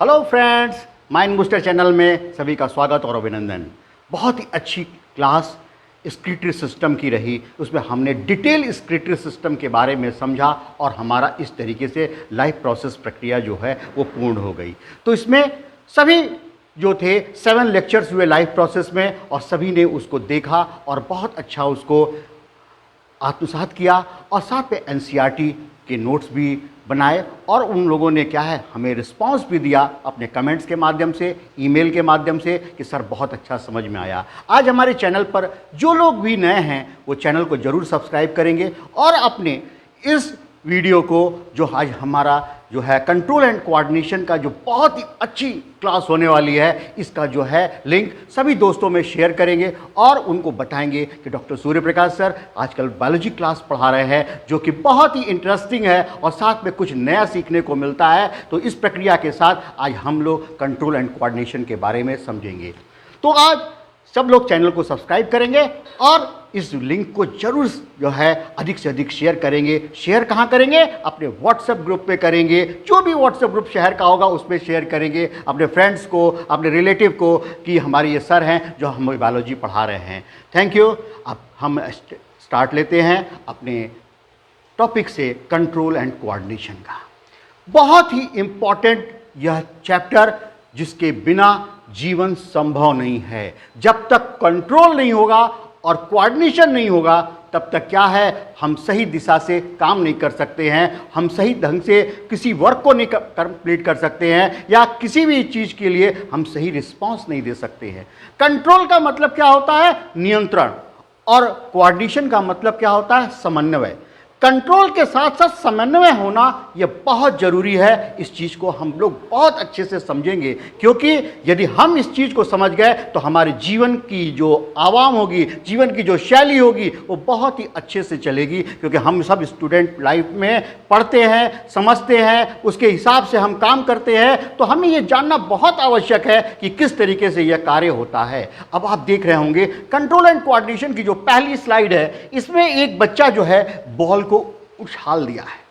Hello friends, mind booster channel में सभी का स्वागत और अभिनंदन। बहुत ही अच्छी क्लास स्क्रूटनी सिस्टम की रही। उसमें हमने डिटेल स्क्रूटनी सिस्टम के बारे में समझा और हमारा इस तरीके से लाइफ प्रोसेस प्रक्रिया जो है वो पूर्ण हो गई। तो इसमें सभी जो थे 7 लेक्चर्स हुए लाइफ प्रोसेस में और सभी ने उसको देखा और बहुत अच्छा उसको आत्मसात किया और साथ में एनसीईआरटी के नोट्स भी बनाए और उन लोगों ने क्या है हमें रिस्पांस भी दिया अपने कमेंट्स के माध्यम से, ईमेल के माध्यम से कि सर बहुत अच्छा समझ में आया। आज हमारे चैनल पर जो लोग भी नए हैं वो चैनल को ज़रूर सब्सक्राइब करेंगे और अपने इस वीडियो को जो आज हमारा जो है कंट्रोल एंड कोऑर्डिनेशन का जो बहुत ही अच्छी क्लास होने वाली है, इसका जो है लिंक सभी दोस्तों में शेयर करेंगे और उनको बताएंगे कि डॉक्टर सूर्य प्रकाश सर आजकल बायोलॉजी क्लास पढ़ा रहे हैं जो कि बहुत ही इंटरेस्टिंग है और साथ में कुछ नया सीखने को मिलता है। तो इस प्रक्रिया के साथ आज हम लोग कंट्रोल एंड कोऑर्डिनेशन के बारे में समझेंगे। तो आज सब लोग चैनल को सब्सक्राइब करेंगे और इस लिंक को जरूर जो है अधिक से अधिक शेयर करेंगे। शेयर कहाँ करेंगे? अपने व्हाट्सएप ग्रुप पे करेंगे। जो भी व्हाट्सएप ग्रुप शहर का होगा उसमें शेयर करेंगे अपने फ्रेंड्स को, अपने रिलेटिव को कि हमारे ये सर हैं जो हमें बायोलॉजी पढ़ा रहे हैं। Thank you. अब हम स्टार्ट लेते हैं अपने टॉपिक से, कंट्रोल एंड कोऑर्डिनेशन का। बहुत ही इम्पॉर्टेंट यह चैप्टर जिसके बिना जीवन संभव नहीं है। जब तक कंट्रोल नहीं होगा और कोऑर्डिनेशन नहीं होगा तब तक क्या है हम सही दिशा से काम नहीं कर सकते हैं, हम सही ढंग से किसी वर्क को नहीं कंप्लीट कर सकते हैं या किसी भी चीज़ के लिए हम सही रिस्पांस नहीं दे सकते हैं। कंट्रोल का मतलब क्या होता है? नियंत्रण। और कोऑर्डिनेशन का मतलब क्या होता है? समन्वय। कंट्रोल के साथ साथ समन्वय होना यह बहुत ज़रूरी है। इस चीज़ को हम लोग बहुत अच्छे से समझेंगे क्योंकि यदि हम इस चीज़ को समझ गए तो हमारे जीवन की जो आवाम होगी, जीवन की जो शैली होगी वो बहुत ही अच्छे से चलेगी। क्योंकि हम सब स्टूडेंट लाइफ में पढ़ते हैं, समझते हैं, उसके हिसाब से हम काम करते हैं। तो हमें ये जानना बहुत आवश्यक है कि किस तरीके से यह कार्य होता है। अब आप देख रहे होंगे कंट्रोल एंड कोऑर्डिनेशन की जो पहली स्लाइड है, इसमें एक बच्चा जो है बॉल को उछाल दिया है।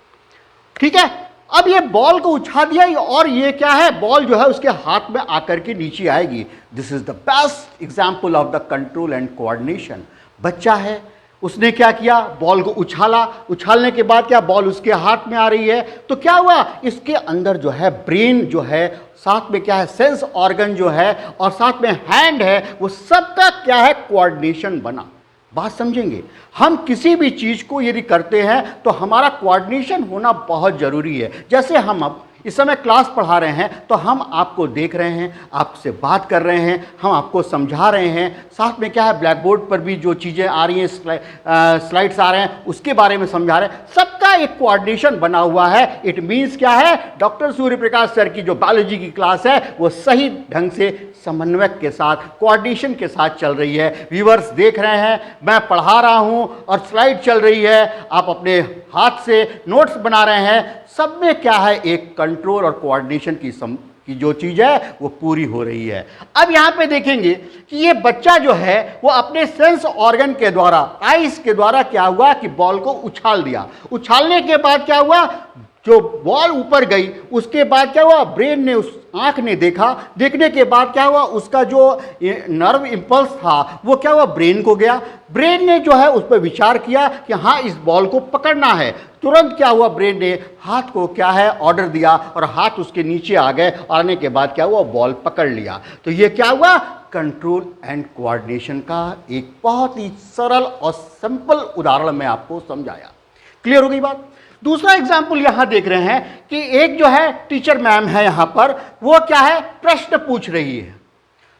ठीक है, अब ये बॉल को उछाल दिया और ये क्या है, बॉल जो है उसके हाथ में आकर के नीचे आएगी। This is the best example of the control and coordination. बच्चा है, उसने क्या किया, बॉल को उछाला। उछालने के बाद क्या, बॉल उसके हाथ में आ रही है तो क्या हुआ, इसके अंदर जो है ब्रेन जो है, साथ में क्या है सेंस ऑर्गन जो है और साथ में हैंड है, वो सबका क्या है कोऑर्डिनेशन बना। बात समझेंगे, हम किसी भी चीज़ को यदि करते हैं तो हमारा कोऑर्डिनेशन होना बहुत ज़रूरी है। जैसे हम अब इस समय क्लास पढ़ा रहे हैं तो हम आपको देख रहे हैं, आपसे बात कर रहे हैं, हम आपको समझा रहे हैं। साथ में क्या है ब्लैक बोर्ड पर भी जो चीज़ें आ रही हैं, स्लाइड्स आ रहे हैं, उसके बारे में समझा रहे हैं। सबका एक कोऑर्डिनेशन बना हुआ है। इट मीन्स क्या है, डॉक्टर सूर्य प्रकाश सर की जो बायोलॉजी की क्लास है वो सही ढंग से समन्वय के साथ, कोऑर्डिनेशन के साथ चल रही है। व्यूअर्स देख रहे हैं, मैं पढ़ा रहा हूं और स्लाइड चल रही है, आप अपने हाथ से नोट्स बना रहे हैं। सब में क्या है, एक कंट्रोल और कोऑर्डिनेशन की जो चीज़ है वो पूरी हो रही है। अब यहाँ पे देखेंगे कि ये बच्चा जो है वो अपने सेंस ऑर्गन के द्वारा, आइस के द्वारा क्या हुआ कि बॉल को उछाल दिया। उछालने के बाद क्या हुआ, जो बॉल ऊपर गई उसके बाद क्या हुआ, ब्रेन ने, उस आंख ने देखा। देखने के बाद क्या हुआ, उसका जो नर्व इंपल्स था वो क्या हुआ, ब्रेन को गया। ब्रेन ने जो है उस पर विचार किया कि हाँ इस बॉल को पकड़ना है। तुरंत क्या हुआ, ब्रेन ने हाथ को क्या है ऑर्डर दिया और हाथ उसके नीचे आ गए। आने के बाद क्या हुआ, बॉल पकड़ लिया। तो ये क्या हुआ, कंट्रोल एंड कोऑर्डिनेशन का एक बहुत ही सरल और सिंपल उदाहरण मैं आपको समझाया। क्लियर हो गई बात? दूसरा एग्जाम्पल यहां देख रहे हैं कि एक जो है टीचर मैम है यहां पर, वो क्या है प्रश्न पूछ रही है।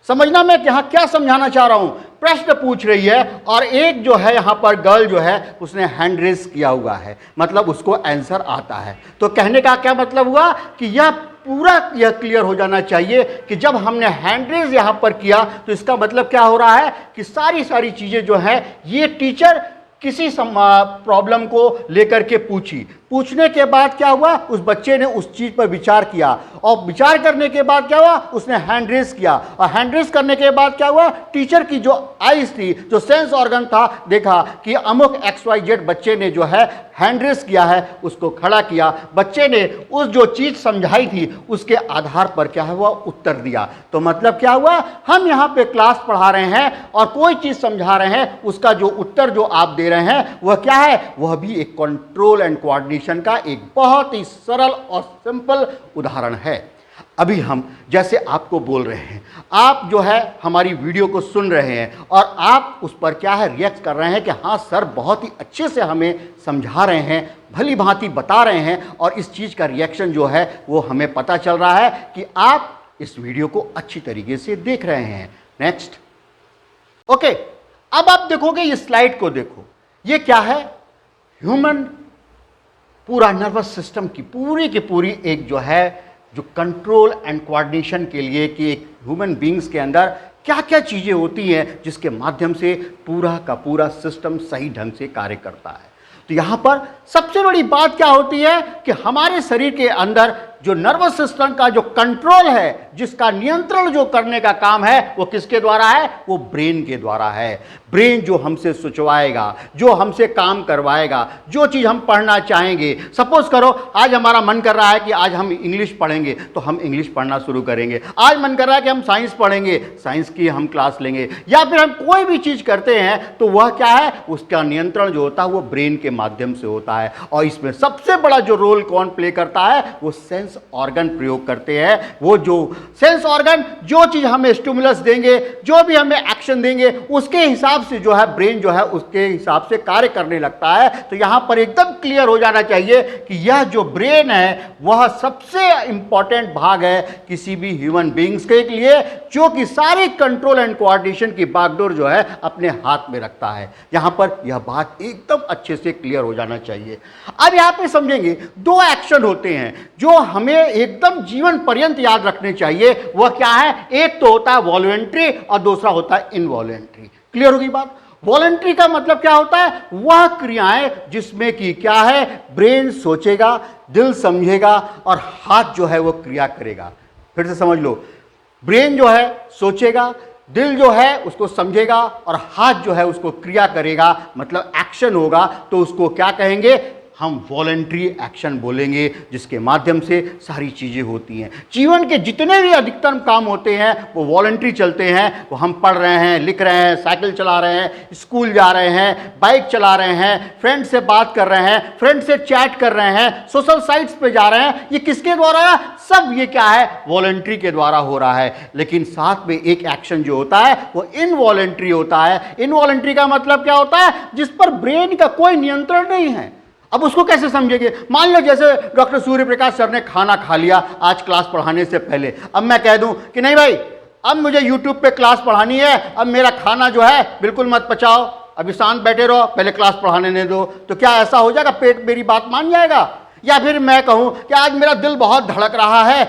समझना मैं यहां क्या समझाना चाह रहा हूं, प्रश्न पूछ रही है और एक जो है यहां पर गर्ल जो है उसने हैंड रेस किया हुआ है, मतलब उसको आंसर आता है। तो कहने का क्या मतलब हुआ कि यह पूरा यह क्लियर हो जाना चाहिए कि जब हमने हैंड रेस यहां पर किया तो इसका मतलब क्या हो रहा है कि सारी चीजें जो है ये टीचर किसी प्रॉब्लम को लेकर के पूछने के बाद क्या हुआ, उस बच्चे ने उस चीज पर विचार किया और विचार करने के बाद क्या हुआ, उसने हैंड रेस किया और हैंड रेस करने के बाद क्या हुआ, टीचर की जो आईज थी, जो सेंस ऑर्गन था, देखा कि अमुक XYZ बच्चे ने जो है हैंड रेस किया है, उसको खड़ा किया, बच्चे ने उस जो चीज समझाई थी उसके आधार पर क्या हुआ, उत्तर दिया। तो मतलब क्या हुआ, हम यहां पे क्लास पढ़ा रहे हैं और कोई चीज समझा रहे हैं, उसका जो उत्तर जो आप दे रहे हैं वह क्या है, वह भी एक कंट्रोल एंड कोऑर्डिनेशन का एक बहुत ही सरल और सिंपल उदाहरण है। अभी हम जैसे आपको बोल रहे हैं, आप जो है हमारी वीडियो को सुन रहे हैं और आप उस पर क्या है, रिएक्ट कर रहे हैं कि हाँ सर बहुत ही अच्छे से हमें समझा रहे हैं, भली भांति बता रहे हैं, और इस चीज़ का रिएक्शन जो है वो हमें पता चल रहा है कि आप इस वीडियो को अच्छी तरीके से देख रहे हैं। नेक्स्ट, ओके, अब आप देखोगे इस स्लाइड को, देखो ये क्या है, ह्यूमन पूरा नर्वस सिस्टम की पूरी एक जो है, जो कंट्रोल एंड कोऑर्डिनेशन के लिए कि एक ह्यूमन बींग्स के अंदर क्या क्या चीज़ें होती हैं जिसके माध्यम से पूरा का पूरा सिस्टम सही ढंग से कार्य करता है। तो यहाँ पर सबसे बड़ी बात क्या होती है कि हमारे शरीर के अंदर जो नर्वस सिस्टम का जो कंट्रोल है, जिसका नियंत्रण जो करने का काम है, वो किसके द्वारा है, वो ब्रेन के द्वारा है। ब्रेन जो हमसे सोचवाएगा, जो हमसे काम करवाएगा, जो चीज़ हम पढ़ना चाहेंगे। सपोज करो आज हमारा मन कर रहा है कि आज हम इंग्लिश पढ़ेंगे, तो हम इंग्लिश पढ़ना शुरू करेंगे। आज मन कर रहा है कि हम साइंस पढ़ेंगे, साइंस की हम क्लास लेंगे, या फिर हम कोई भी चीज़ करते हैं तो वह क्या है, उसका नियंत्रण जो होता है वो ब्रेन के माध्यम से होता है। और इसमें सबसे बड़ा जो रोल कौन प्ले करता है, वो सेंस ऑर्गन प्रयोग करते हैं। वो जो सेंस ऑर्गन जो चीज हमें स्टिमुलस देंगे, जो भी हमें एक्शन देंगे, उसके हिसाब से जो है ब्रेन जो है उसके हिसाब से कार्य करने लगता है। तो यहां पर एकदम क्लियर हो जाना चाहिए कि यह जो ब्रेन है वह सबसे इंपॉर्टेंट भाग है किसी भी ह्यूमन बीइंग्स के लिए, जो कि सारी कंट्रोल एंड कोऑर्डिनेशन की बागडोर जो है अपने हाथ में रखता है। यहां पर यह बात एकदम अच्छे से क्लियर हो जाना चाहिए। अब यहां पे समझेंगे दो एक्शन होते हैं जो हमें एकदम जीवन पर्यंत याद रखने चाहिए। वह क्या है, एक तो होता है वॉलंटरी और दूसरा होता है इनवॉलंटरी। क्लियर होगी बात। वॉलंटरी का मतलब क्या होता है, वह क्रियाएं जिसमें कि क्या है, ब्रेन सोचेगा, दिल समझेगा और हाथ जो है वो क्रिया करेगा। फिर से समझ लो, ब्रेन जो है सोचेगा, दिल जो है उसको समझेगा और हाथ जो है उसको क्रिया करेगा, मतलब एक्शन होगा। तो उसको क्या कहेंगे, हम वॉलंटरी एक्शन बोलेंगे, जिसके माध्यम से सारी चीज़ें होती हैं। जीवन के जितने भी अधिकतम काम होते हैं वो वॉलंटरी चलते हैं। वो हम पढ़ रहे हैं, लिख रहे हैं, साइकिल चला रहे हैं, स्कूल जा रहे हैं, बाइक चला रहे हैं, फ्रेंड से बात कर रहे हैं, फ्रेंड से चैट कर रहे हैं, सोशल साइट्स पे जा रहे हैं। ये किसके द्वारा है, सब ये क्या है, वॉलंटरी के द्वारा हो रहा है। लेकिन साथ में एक एक्शन जो होता है वो इनवॉलंटरी होता है। इनवॉलंटरी का मतलब क्या होता है, जिस पर ब्रेन का कोई नियंत्रण नहीं है। अब उसको कैसे समझेंगे, मान लो जैसे डॉक्टर सूर्य प्रकाश सर ने खाना खा लिया आज क्लास पढ़ाने से पहले। अब मैं कह दूं कि नहीं भाई, अब मुझे यूट्यूब पे क्लास पढ़ानी है, अब मेरा खाना जो है बिल्कुल मत पचाओ, अभी शांत बैठे रहो, पहले क्लास पढ़ाने नहीं दो। तो क्या ऐसा हो जाएगा, पेट मेरी बात मान जाएगा? या फिर मैं कहूं कि आज मेरा दिल बहुत धड़क रहा है,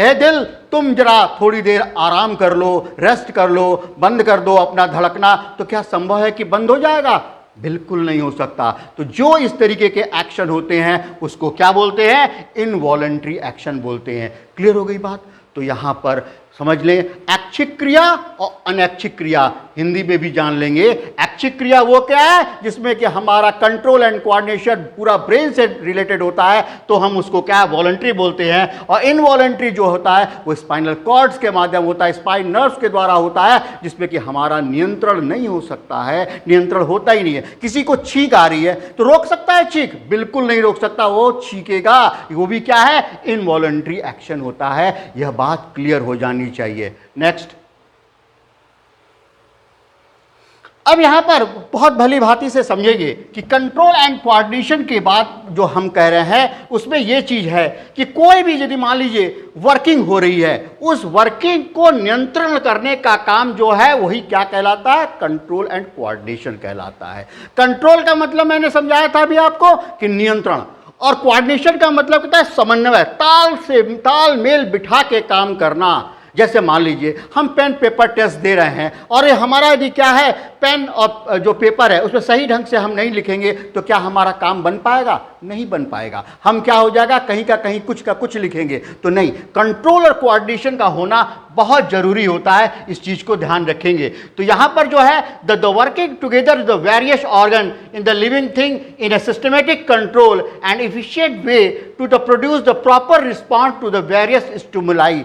ए दिल तुम जरा थोड़ी देर आराम कर लो, रेस्ट कर लो, बंद कर दो अपना धड़कना। तो क्या संभव है कि बंद हो जाएगा? बिल्कुल नहीं हो सकता। तो जो इस तरीके के एक्शन होते हैं उसको क्या बोलते हैं, इनवॉलंटरी एक्शन बोलते हैं। क्लियर हो गई बात। तो यहां पर समझ लें, ऐच्छिक क्रिया और अनैच्छिक क्रिया हिंदी में भी जान लेंगे। ऐच्छिक क्रिया वो क्या है, जिसमें कि हमारा कंट्रोल एंड कोऑर्डिनेशन पूरा ब्रेन से रिलेटेड होता है, तो हम उसको क्या है, वॉलंटरी बोलते हैं। और इनवॉलंटरी जो होता है वो स्पाइनल कॉर्ड्स के माध्यम होता है, स्पाइन नर्व्स के द्वारा होता है, जिसमें कि हमारा नियंत्रण नहीं हो सकता है, नियंत्रण होता ही नहीं है। किसी को छींक आ रही है तो रोक सकता है छींक? बिल्कुल नहीं रोक सकता, वो छींकेगा। वो भी क्या है, इनवॉलंटरी एक्शन होता है। यह बात क्लियर हो जानी चाहिए। नेक्स्ट, अब यहां पर बहुत भली भांति से समझेंगे कि कंट्रोल एंड कोऑर्डिनेशन के बाद जो हम कह रहे हैं उसमें यह चीज है कि कोई भी यदि मान लीजिए वर्किंग हो रही है, उस वर्किंग को नियंत्रण करने का काम जो है वही क्या कहलाता है, कंट्रोल एंड कोऑर्डिनेशन कहलाता है। कंट्रोल का मतलब मैंने समझाया था अभी आपको कि नियंत्रण, और कोऑर्डिनेशन का मतलब होता है समन्वय, तालमेल बिठा के काम करना। जैसे मान लीजिए हम पेन पेपर टेस्ट दे रहे हैं और ये हमारा यदि क्या है, पेन और जो पेपर है उसमें सही ढंग से हम नहीं लिखेंगे तो क्या हमारा काम बन पाएगा? नहीं बन पाएगा। हम क्या हो जाएगा, कहीं का कहीं कुछ का कुछ लिखेंगे तो नहीं। कंट्रोल और कोऑर्डिनेशन का होना बहुत जरूरी होता है, इस चीज को ध्यान रखेंगे। तो यहां पर जो है the working together the various organ in the living thing in a systematic control and efficient way to the produce the proper response to the various stimuli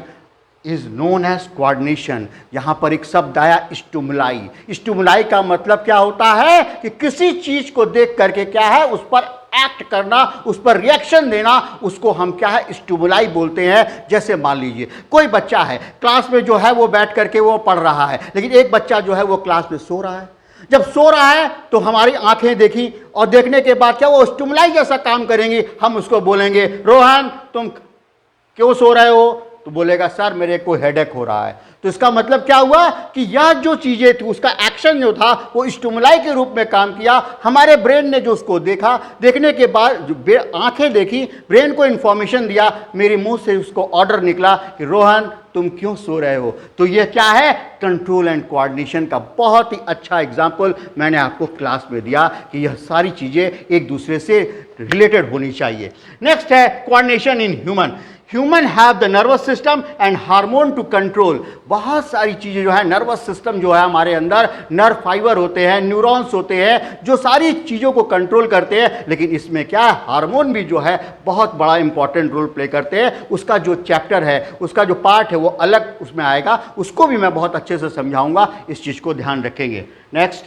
is known as coordination. यहां पर एक शब्द आया stimuli. Stimuli का मतलब क्या होता है कि किसी चीज को देख करके क्या है उस पर एक्ट करना, उस पर रिएक्शन देना, उसको हम क्या है स्टिमुलाई बोलते हैं। जैसे मान लीजिए कोई बच्चा है क्लास में जो है वो बैठ करके वो पढ़ रहा है, लेकिन एक बच्चा जो है वो क्लास में सो रहा है। जब सो रहा है तो हमारी आंखें देखी और देखने के बाद क्या वो स्टिमुलाई जैसा काम करेंगी। हम उसको बोलेंगे रोहन तुम क्यों सो रहे हो, तो बोलेगा सर मेरे को हेडेक हो रहा है। तो इसका मतलब क्या हुआ कि यह जो चीजें थी उसका एक्शन जो था वो स्टिमुलाई के रूप में काम किया। हमारे ब्रेन ने जो उसको देखा, देखने के बाद जो आंखें देखी, ब्रेन को इंफॉर्मेशन दिया, मेरे मुंह से उसको ऑर्डर निकला कि रोहन तुम क्यों सो रहे हो। तो यह क्या है, कंट्रोल एंड कोऑर्डिनेशन का बहुत ही अच्छा एग्जाम्पल मैंने आपको क्लास में दिया कि यह सारी चीजें एक दूसरे से रिलेटेड होनी चाहिए। नेक्स्ट है coordination in human. Human have the nervous system and hormone to control. बहुत सारी चीज़ें जो है नर्वस सिस्टम जो है हमारे अंदर नर्व फाइबर होते हैं, न्यूरॉन्स होते हैं जो सारी चीज़ों को कंट्रोल करते हैं। लेकिन इसमें क्या है, हार्मोन भी जो है बहुत बड़ा इंपॉर्टेंट रोल प्ले करते हैं। उसका जो चैप्टर है, उसका जो पार्ट है वो अलग उसमें आएगा, उसको भी मैं बहुत अच्छे से समझाऊंगा, इस चीज़ को ध्यान रखेंगे। नेक्स्ट,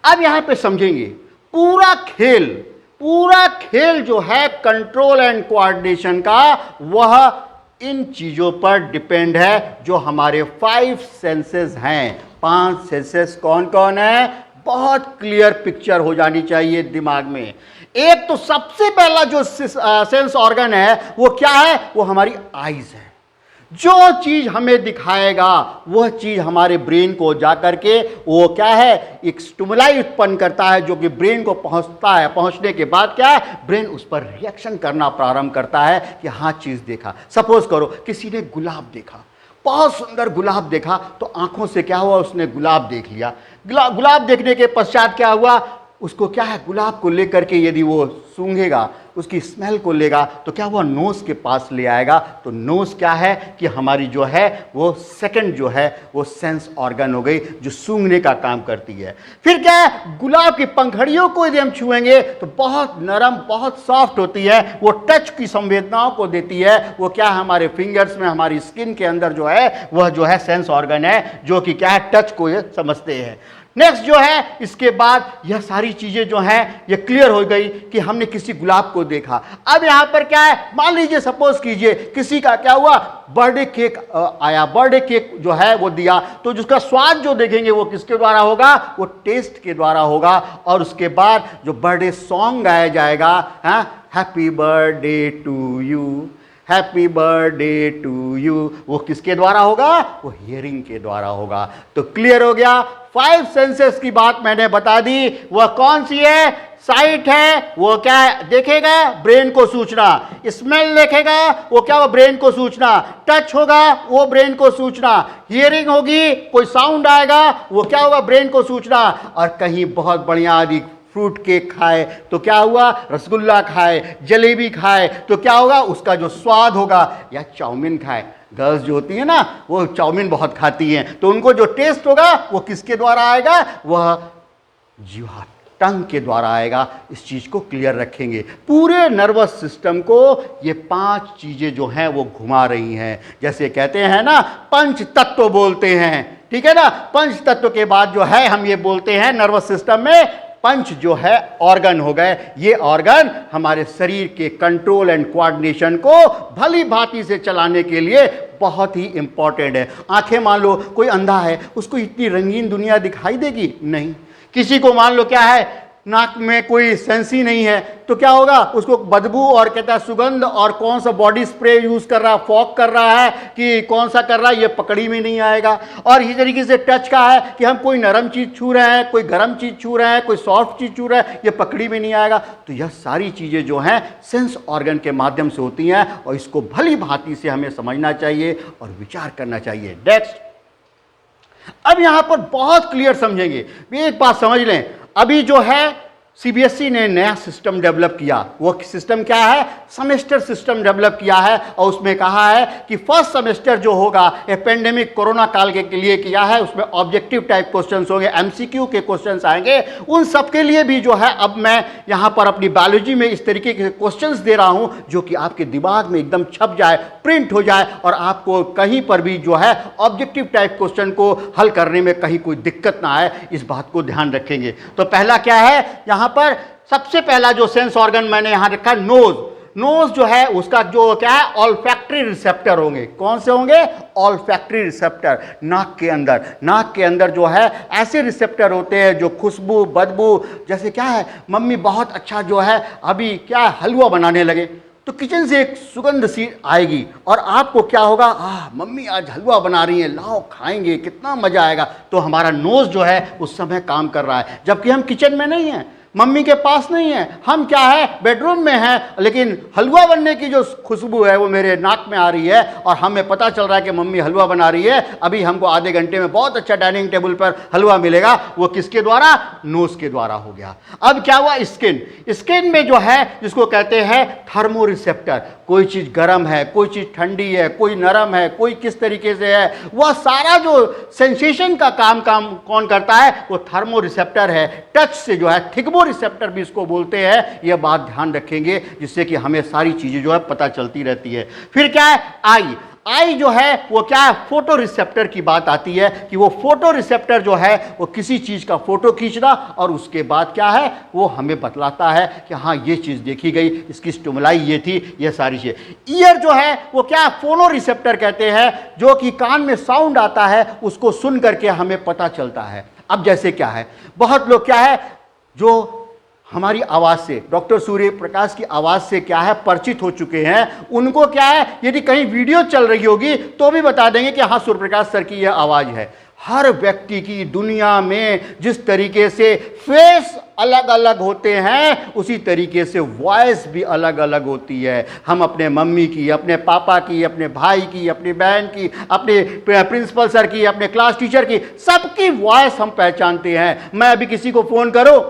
अब यहां पे समझेंगे पूरा खेल जो है कंट्रोल एंड कोऑर्डिनेशन का, वह इन चीजों पर डिपेंड है जो हमारे 5 सेंसेस हैं। 5 सेंसेस कौन कौन है, बहुत क्लियर पिक्चर हो जानी चाहिए दिमाग में। एक तो सबसे पहला जो सेंस ऑर्गन है वो क्या है, वो हमारी आईज है। जो चीज हमें दिखाएगा वह चीज हमारे ब्रेन को जाकर के वो क्या है, एक स्टिमुलाई उत्पन्न करता है जो कि ब्रेन को पहुंचता है। पहुंचने के बाद क्या है, ब्रेन उस पर रिएक्शन करना प्रारंभ करता है कि हाँ चीज देखा। सपोज करो किसी ने गुलाब देखा, बहुत सुंदर गुलाब देखा, तो आंखों से क्या हुआ, उसने गुलाब देख लिया। गुलाब देखने के पश्चात क्या हुआ, उसको क्या है, गुलाब को लेकर के यदि वो सूंघेगा, उसकी स्मेल को लेगा तो क्या हुआ, नोज के पास ले आएगा। तो नोज क्या है कि हमारी जो है वो सेकंड जो है वो सेंस ऑर्गन हो गई जो सूंघने का काम करती है। फिर क्या है, गुलाब की पंखड़ियों को यदि हम छुएंगे तो बहुत नरम, बहुत सॉफ्ट होती है, वो टच की संवेदनाओं को देती है। वो क्या है, हमारे फिंगर्स में, हमारी स्किन के अंदर जो है वह जो है सेंस ऑर्गन है जो कि क्या है, टच को ये समझते हैं। नेक्स्ट जो है, इसके बाद यह सारी चीजें जो हैं ये क्लियर हो गई कि हमने किसी गुलाब को देखा। अब यहां पर क्या है, मान लीजिए सपोज कीजिए किसी का क्या हुआ, बर्थडे केक आया, बर्थडे केक जो है वो दिया, तो जिसका स्वाद जो देखेंगे वो किसके द्वारा होगा, वो टेस्ट के द्वारा होगा। और उसके बाद जो बर्थडे सॉन्ग गाया जाएगा, happy birthday to you, happy birthday to you, वो किसके द्वारा होगा, वो हियरिंग के द्वारा होगा। तो क्लियर हो गया, 5 सेंसेस की बात मैंने बता दी। वह कौन सी है, साइट है, वो क्या है, देखेगा, ब्रेन को सूचना। स्मेल देखेगा, वो क्या होगा, ब्रेन को सूचना। टच होगा, वो ब्रेन को सूचना। हियरिंग होगी, कोई साउंड आएगा, वो क्या होगा, ब्रेन को सूचना। और कहीं बहुत बढ़िया आदि फ्रूट केक खाए तो क्या हुआ, रसगुल्ला खाए, जलेबी खाए तो क्या होगा, उसका जो स्वाद होगा, या चाउमीन खाए, गर्ल्स जो होती है ना वो चाउमीन बहुत खाती हैं, तो उनको जो टेस्ट होगा वो किसके द्वारा आएगा, वह जीवा, टंग के द्वारा आएगा। इस चीज को क्लियर रखेंगे। पूरे नर्वस सिस्टम को ये 5 चीजें जो हैं वो घुमा रही हैं। जैसे कहते हैं ना, पंच तत्व बोलते हैं, ठीक है ना। पंच तत्व के बाद जो है हम ये बोलते हैं नर्वस सिस्टम में, पंच जो है ऑर्गन हो गए। ये ऑर्गन हमारे शरीर के कंट्रोल एंड कोऑर्डिनेशन को भली भांति से चलाने के लिए बहुत ही इंपॉर्टेंट है। आंखें मान लो कोई अंधा है, उसको इतनी रंगीन दुनिया दिखाई देगी नहीं। किसी को मान लो क्या है, नाक में कोई सेंस ही नहीं है तो क्या होगा, उसको बदबू और कहता है सुगंध और कौन सा बॉडी स्प्रे यूज कर रहा है, फॉग कर रहा है कि कौन सा कर रहा है, ये पकड़ी में नहीं आएगा। और इसी तरीके से टच का है कि हम कोई नरम चीज छू रहे हैं, कोई गर्म चीज छू रहे हैं, कोई सॉफ्ट चीज छू रहे हैं, ये पकड़ी में नहीं आएगा। तो यह सारी चीजें जो हैं सेंस ऑर्गन के माध्यम से होती हैं और इसको भली भांति से हमें समझना चाहिए और विचार करना चाहिए। नेक्स्ट, अब यहां पर बहुत क्लियर समझेंगे, एक बात समझ लें, अभी जो है सीबीएसई ने नया सिस्टम डेवलप किया। वो सिस्टम क्या है, सेमेस्टर सिस्टम डेवलप किया है और उसमें कहा है कि फर्स्ट सेमेस्टर जो होगा ये पेंडेमिक कोरोना काल के लिए किया है, उसमें ऑब्जेक्टिव टाइप क्वेश्चंस होंगे, एमसीक्यू के क्वेश्चंस आएंगे। उन सब के लिए भी जो है अब मैं यहां पर अपनी बायोलॉजी में इस तरीके के क्वेश्चंस दे रहा हूं जो कि आपके दिमाग में एकदम छप जाए, प्रिंट हो जाए और आपको कहीं पर भी जो है ऑब्जेक्टिव टाइप क्वेश्चन को हल करने में कहीं कोई दिक्कत ना आए, इस बात को ध्यान रखेंगे। तो पहला क्या है, यहां पर सबसे पहला जो सेंस ऑर्गन मैंने यहां रखा, नोज। नोज जो है उसका जो क्या है, ऑल्फैक्टरी रिसेप्टर होंगे। कौन से होंगे, ऑल्फैक्टरी रिसेप्टर। नाक के अंदर जो है ऐसे रिसेप्टर होते हैं जो खुशबू, बदबू, जैसे क्या है, मम्मी बहुत अच्छा जो है अभी क्या हलवा बनाने लगे तो किचन से एक सुगंध सी आएगी और आपको क्या होगा, मम्मी आज हलवा बना रही है, लाओ खाएंगे, कितना मजा आएगा। तो हमारा नोज जो है उस समय काम कर रहा है, जबकि हम किचन में नहीं हैं, मम्मी के पास नहीं है, हम क्या है बेडरूम में हैं, लेकिन हलवा बनने की जो खुशबू है वो मेरे नाक में आ रही है और हमें पता चल रहा है कि मम्मी हलवा बना रही है, अभी हमको आधे घंटे में बहुत अच्छा डाइनिंग टेबल पर हलवा मिलेगा। वो किसके द्वारा, नोज के द्वारा हो गया। अब क्या हुआ, स्किन में जो है जिसको कहते हैं थर्मो रिसेप्टर, कोई चीज गर्म है, कोई चीज ठंडी है, कोई नरम है, कोई किस तरीके से है, वह सारा जो सेंसेशन का काम कौन करता है, वो थर्मो रिसेप्टर है। टच से जो है थिग्मो रिसेप्टर भी इसको बोलते हैं, यह बात ध्यान रखेंगे जिससे कि हमें सारी चीजें जो है पता चलती रहती है। फिर क्या है, आई जो है वो क्या है, फोटो रिसेप्टर की बात आती है कि वो फोटो रिसेप्टर जो है वो किसी चीज का फोटो खींचना और उसके बाद क्या है वो हमें बतलाता है कि हाँ ये चीज देखी गई, इसकी स्टिमुलाई ये थी, ये सारी चीजें। ईयर जो है वो क्या है, फोनो रिसेप्टर कहते हैं, जो कि कान में साउंड आता है उसको सुन करके हमें पता चलता है। अब जैसे क्या है, बहुत लोग क्या है जो हमारी आवाज़ से, डॉक्टर सूर्य प्रकाश की आवाज़ से क्या है परिचित हो चुके हैं, उनको क्या है यदि कहीं वीडियो चल रही होगी तो भी बता देंगे कि हाँ सूर्य प्रकाश सर की यह आवाज़ है। हर व्यक्ति की दुनिया में जिस तरीके से फेस अलग अलग होते हैं उसी तरीके से वॉइस भी अलग अलग होती है। हम अपने मम्मी की, अपने पापा की, अपने भाई की, अपनी बहन की, अपने प्रिंसिपल सर की, अपने क्लास टीचर की, सबकी वॉइस हम पहचानते हैं। मैं अभी किसी को फ़ोन करूं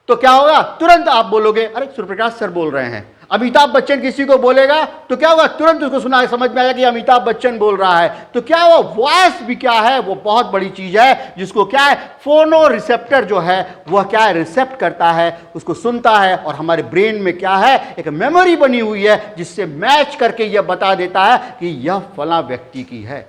तो क्या होगा, तुरंत आप बोलोगे अरे सूर्यप्रकाश सर बोल रहे हैं। अमिताभ बच्चन किसी को बोलेगा तो क्या होगा, तुरंत उसको सुना समझ में आएगा कि अमिताभ बच्चन बोल रहा है। तो क्या हुआ, वॉइस भी क्या है, वो बहुत बड़ी चीज है जिसको क्या है फोनो रिसेप्टर जो है वह क्या है रिसेप्ट करता है, उसको सुनता है और हमारे ब्रेन में क्या है एक मेमोरी बनी हुई है जिससे मैच करके यह बता देता है कि यह फला व्यक्ति की है।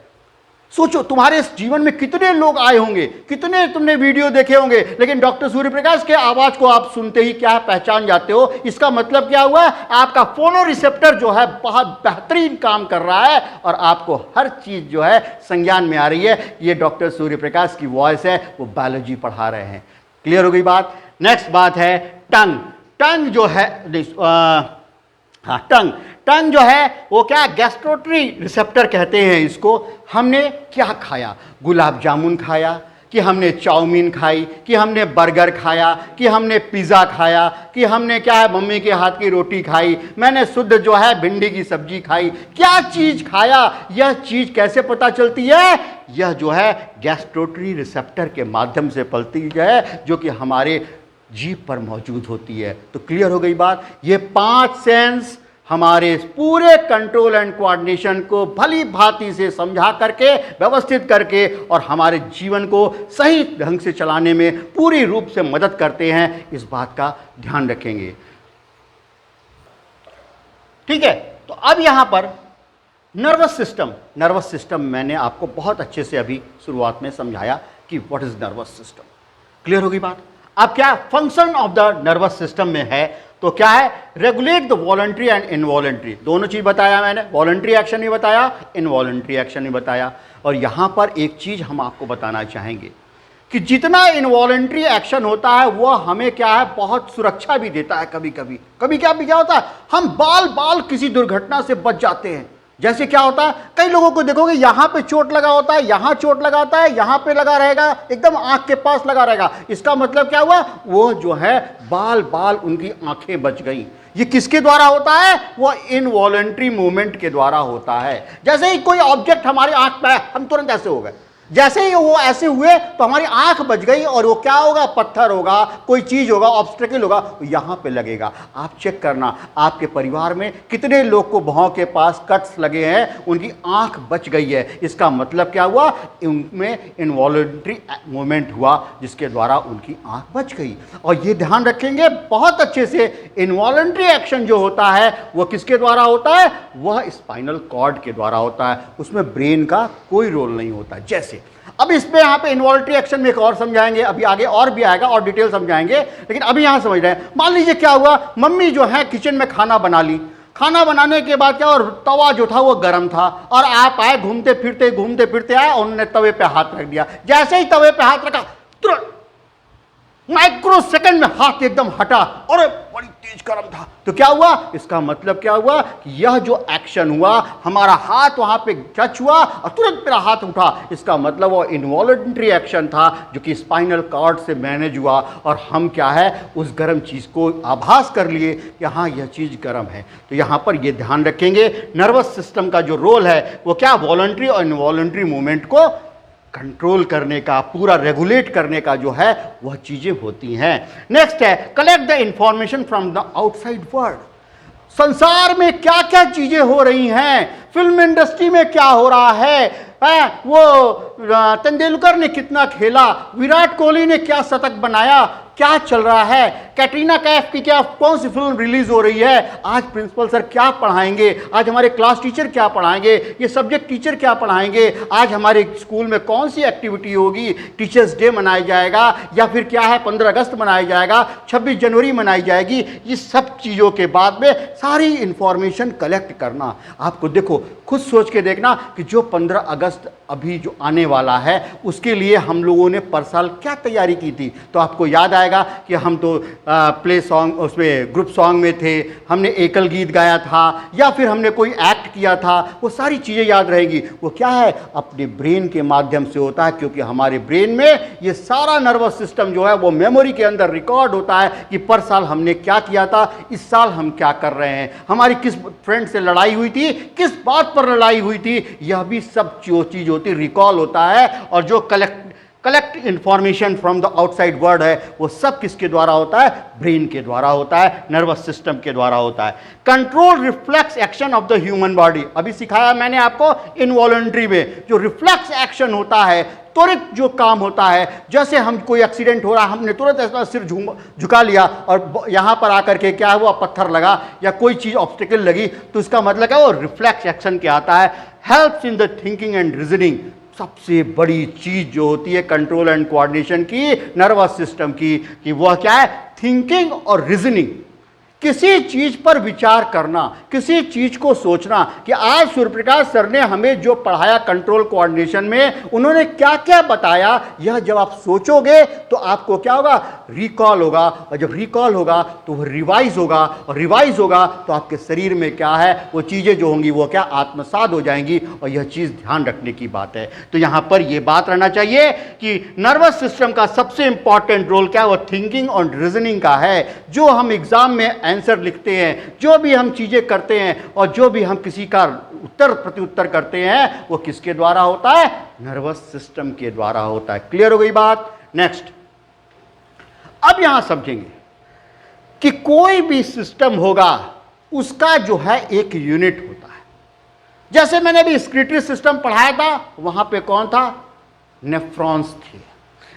सोचो तुम्हारे इस जीवन में कितने लोग आए होंगे, कितने तुमने वीडियो देखे होंगे, लेकिन डॉक्टर सूर्यप्रकाश के आवाज को आप सुनते ही क्या है पहचान जाते हो। इसका मतलब क्या हुआ, आपका फोनो रिसेप्टर जो है बहुत बेहतरीन काम कर रहा है और आपको हर चीज जो है संज्ञान में आ रही है। ये डॉक्टर सूर्यप्रकाश की वॉइस है, वो बायोलॉजी पढ़ा रहे हैं। क्लियर हो गई बात। नेक्स्ट बात है टंग जो है, टंग जो है वो क्या, गैस्ट्रोटरी रिसेप्टर कहते हैं इसको। हमने क्या खाया, गुलाब जामुन खाया कि हमने चाउमीन खाई कि हमने बर्गर खाया कि हमने पिज़्ज़ा खाया कि हमने क्या है मम्मी के हाथ की रोटी खाई, मैंने शुद्ध जो है भिंडी की सब्जी खाई, क्या चीज़ खाया, यह चीज़ कैसे पता चलती है, यह जो है गैस्ट्रोटरी रिसेप्टर के माध्यम से पलती है जो कि हमारे जीभ पर मौजूद होती है। तो क्लियर हो गई बात। ये 5 सेंस हमारे पूरे कंट्रोल एंड कोऑर्डिनेशन को भली भांति से समझा करके, व्यवस्थित करके और हमारे जीवन को सही ढंग से चलाने में पूरी रूप से मदद करते हैं। इस बात का ध्यान रखेंगे। ठीक है, तो अब यहां पर नर्वस सिस्टम मैंने आपको बहुत अच्छे से अभी शुरुआत में समझाया कि what is nervous system. Clear होगी बात। अब क्या function of the nervous system में है, तो क्या है, regulate the voluntary and involuntary, दोनों चीज बताया मैंने, वॉलंटरी एक्शन भी बताया, इनवॉलंटरी एक्शन भी बताया। और यहां पर एक चीज हम आपको बताना चाहेंगे कि जितना इनवॉलंटरी एक्शन होता है वह हमें क्या है, बहुत सुरक्षा भी देता है। कभी कभी कभी क्या होता है, हम बाल बाल किसी दुर्घटना से बच जाते हैं। जैसे क्या होता है, कई लोगों को देखोगे यहां पे चोट लगा होता है, यहां चोट लगा होता है, यहां पे लगा रहेगा, एकदम आंख के पास लगा रहेगा। इसका मतलब क्या हुआ, वो जो है बाल बाल उनकी आंखें बच गई। ये किसके द्वारा होता है, वो इनवॉलंटरी मूवमेंट के द्वारा होता है। जैसे ही कोई ऑब्जेक्ट हमारी आंख पे, हम तुरंत ऐसे हो गए, जैसे ही वो ऐसे हुए तो हमारी आंख बच गई, और वो क्या होगा, पत्थर होगा, कोई चीज होगा, ऑब्स्टेकल होगा, यहां पे लगेगा। आप चेक करना, आपके परिवार में कितने लोग को भौं के पास कट्स लगे हैं, उनकी आंख बच गई है। इसका मतलब क्या हुआ, उनमें इनवॉलंटरी मूवमेंट हुआ जिसके द्वारा उनकी आंख बच गई। और ये ध्यान रखेंगे बहुत अच्छे से, इनवॉलंटरी एक्शन जो होता है वह किसके द्वारा होता है, वह स्पाइनल कॉर्ड के द्वारा होता है, उसमें ब्रेन का कोई रोल नहीं होता। जैसे अब इसमें यहां पे इनवॉलंटरी एक्शन में एक और समझाएंगे, अभी आगे और भी आएगा और डिटेल समझाएंगे, लेकिन अभी यहां समझ रहे हैं। मान लीजिए क्या हुआ, मम्मी जो है किचन में खाना बना ली, खाना बनाने के बाद क्या, और तवा जो था वो गर्म था, और आप आए घूमते फिरते आए और उन्होंने तवे पे हाथ रख दिया। जैसे ही तवे पे हाथ रखा, तुरंत माइक्रो सेकंड में हाथ एकदम हटा, और बड़ी तेज गर्म था। तो क्या हुआ, इसका मतलब क्या हुआ कि यह जो एक्शन हुआ, हमारा हाथ वहां पे टच हुआ और तुरंत मेरा हाथ उठा, इसका मतलब वो इनवॉलंटरी एक्शन था जो कि स्पाइनल कॉर्ड से मैनेज हुआ, और हम क्या है, उस गर्म चीज को आभास कर लिए कि हाँ यह चीज गर्म है। तो यहां पर यह ध्यान रखेंगे, नर्वस सिस्टम का जो रोल है वो क्या, वॉलंटरी और इनवॉलंटरी मूवमेंट को कंट्रोल करने का, पूरा रेगुलेट करने का जो है वह चीजें होती हैं। नेक्स्ट है, collect the information from the outside world. संसार में क्या क्या चीजें हो रही हैं, फिल्म इंडस्ट्री में क्या हो रहा है, वो तेंदुलकर ने कितना खेला, विराट कोहली ने क्या शतक बनाया, क्या चल रहा है, कैटरीना कैफ की क्या कौन सी फिल्म रिलीज हो रही है, आज प्रिंसिपल सर क्या पढ़ाएंगे, आज हमारे क्लास टीचर क्या पढ़ाएंगे, ये सब्जेक्ट टीचर क्या पढ़ाएंगे, आज हमारे स्कूल में कौन सी एक्टिविटी होगी, टीचर्स डे मनाया जाएगा या फिर क्या है 15 अगस्त मनाया जाएगा, 26 जनवरी मनाई जाएगी। ये सब चीज़ों के बाद में सारी इंफॉर्मेशन कलेक्ट करना। आपको देखो, खुद सोच के देखना कि जो 15 अगस्त अभी जो आने वाला है उसके लिए हम लोगों ने पर साल क्या तैयारी की थी। तो आपको याद आएगा कि हम तो प्ले सॉन्ग, उसमें ग्रुप सॉन्ग में थे, हमने एकल गीत गाया था, या फिर हमने कोई एक्ट किया था, वो सारी चीज़ें याद रहेगी। वो क्या है, अपने ब्रेन के माध्यम से होता है, क्योंकि हमारे ब्रेन में ये सारा नर्वस सिस्टम जो है वो मेमोरी के अंदर रिकॉर्ड होता है कि पर साल हमने क्या किया था, इस साल हम क्या कर रहे हैं, हमारी किस फ्रेंड से लड़ाई हुई थी, किस बात पर लड़ाई हुई थी, यह भी सब जो चीज़ होती रिकॉल होता है। और जो collect information from the outside world है वो सब किसके द्वारा होता है, ब्रेन के द्वारा होता है, नर्वस सिस्टम के द्वारा होता है। Control reflex action of the human body, अभी सिखाया मैंने आपको इनवॉलंटरी में जो रिफ्लेक्स एक्शन होता है, त्वरित जो काम होता है, जैसे हम कोई एक्सीडेंट हो रहा, हमने तुरंत ऐसा सिर झुका लिया और यहां पर आकर के क्या हुआ, पत्थर लगा या कोई चीज ऑब्स्टिकल लगी, तो इसका मतलब क्या, वो रिफ्लेक्स एक्शन क्या आता है, helps in the thinking and reasoning. सबसे बड़ी चीज जो होती है कंट्रोल एंड कोऑर्डिनेशन की, नर्वस सिस्टम की, कि वह क्या है, थिंकिंग और रीजनिंग। किसी चीज पर विचार करना, किसी चीज को सोचना कि आज सूर्यप्रकाश सर ने हमें जो पढ़ाया कंट्रोल कोऑर्डिनेशन में, उन्होंने क्या क्या बताया, यह जब आप सोचोगे तो आपको क्या होगा, रिकॉल होगा, और जब रिकॉल होगा तो वह रिवाइज होगा, और रिवाइज होगा तो आपके शरीर में क्या है, वो चीजें जो होंगी वो क्या, आत्मसात हो जाएंगी। और यह चीज ध्यान रखने की बात है। तो यहां पर यह बात रहना चाहिए कि नर्वस सिस्टम का सबसे इंपॉर्टेंट रोल क्या है, वो थिंकिंग और रीजनिंग का है। जो हम एग्जाम में आंसर लिखते हैं, जो भी हम चीजें करते हैं, और जो भी हम किसी का उत्तर प्रत्युत्तर करते हैं, वो किसके द्वारा होता है, नर्वस सिस्टम के द्वारा होता है। क्लियर हो गई बात। नेक्स्ट, अब यहां समझेंगे कि कोई भी सिस्टम होगा उसका जो है एक यूनिट होता है। जैसे मैंने अभी स्क्रीटरी सिस्टम पढ़ाया था, वहां पे कौन था, नेफ्रॉन्स थे।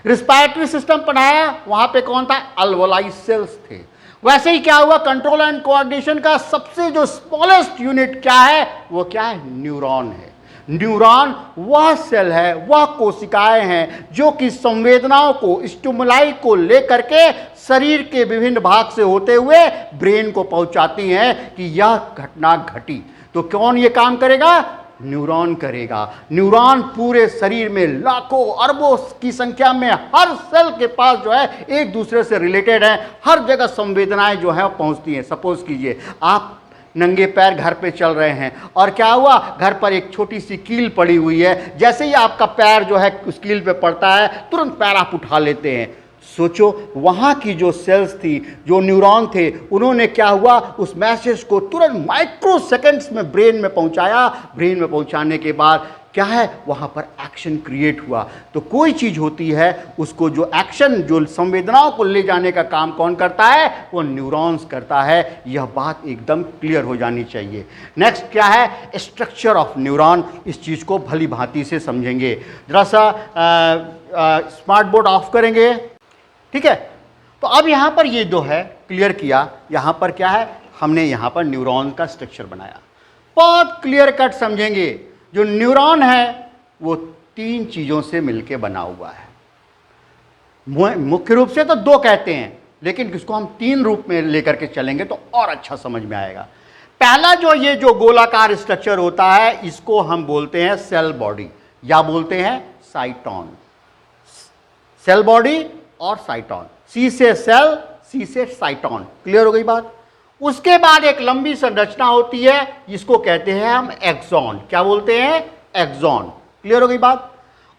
रिस्पायरेटरी सिस्टम पढ़ाया, वहां पे कौन था, अल्वोलाई सेल्स थे। वैसे ही क्या हुआ, कंट्रोल एंड कोऑर्डिनेशन का सबसे जो स्मॉलेस्ट यूनिट क्या है, वो क्या है, न्यूरॉन है। न्यूरॉन वह सेल है, वह कोशिकाएं हैं जो कि संवेदनाओं को, स्टिमुलाई को लेकर के शरीर के विभिन्न भाग से होते हुए ब्रेन को पहुंचाती हैं कि यह घटना घटी। तो कौन ये काम करेगा, न्यूरॉन करेगा। न्यूरॉन पूरे शरीर में लाखों अरबों की संख्या में हर सेल के पास जो है एक दूसरे से रिलेटेड है, हर जगह संवेदनाएं जो है पहुंचती हैं। सपोज कीजिए आप नंगे पैर घर पे चल रहे हैं और क्या हुआ, घर पर एक छोटी सी कील पड़ी हुई है, जैसे ही आपका पैर जो है उस कील पे पड़ता है तुरंत पैर आप उठा लेते हैं। सोचो वहाँ की जो सेल्स थी, जो न्यूरॉन थे, उन्होंने क्या हुआ, उस मैसेज को तुरंत माइक्रो सेकेंड्स में ब्रेन में पहुँचाया। ब्रेन में पहुँचाने के बाद क्या है, वहाँ पर एक्शन क्रिएट हुआ। तो कोई चीज़ होती है उसको जो एक्शन, जो संवेदनाओं को ले जाने का काम कौन करता है, वो न्यूरॉन्स करता है। यह बात एकदम क्लियर हो जानी चाहिए। नेक्स्ट क्या है, स्ट्रक्चर ऑफ न्यूरॉन। इस चीज़ को भली भांति से समझेंगे। जरा सा स्मार्ट बोर्ड ऑफ करेंगे, ठीक है। तो अब यहाँ पर ये जो है क्लियर किया, यहाँ पर क्या है, हमने यहाँ पर न्यूरॉन का स्ट्रक्चर बनाया। बहुत क्लियर कट समझेंगे। जो न्यूरॉन है वो 3 चीज़ों से मिलके बना हुआ है। मुख्य रूप से तो 2 कहते हैं, लेकिन इसको हम 3 रूप में लेकर के चलेंगे तो और अच्छा समझ में आएगा। पहला जो ये जो गोलाकार स्ट्रक्चर होता है, इसको हम बोलते हैं सेल बॉडी, या बोलते हैं साइटोन। सेल बॉडी और साइटोन, सी से सेल, सी से साइटोन। क्लियर हो गई बात। उसके बाद एक लंबी संरचना होती है, जिसको कहते हैं हम एक्सॉन। क्या बोलते हैं, एक्सॉन। क्लियर हो गई बात।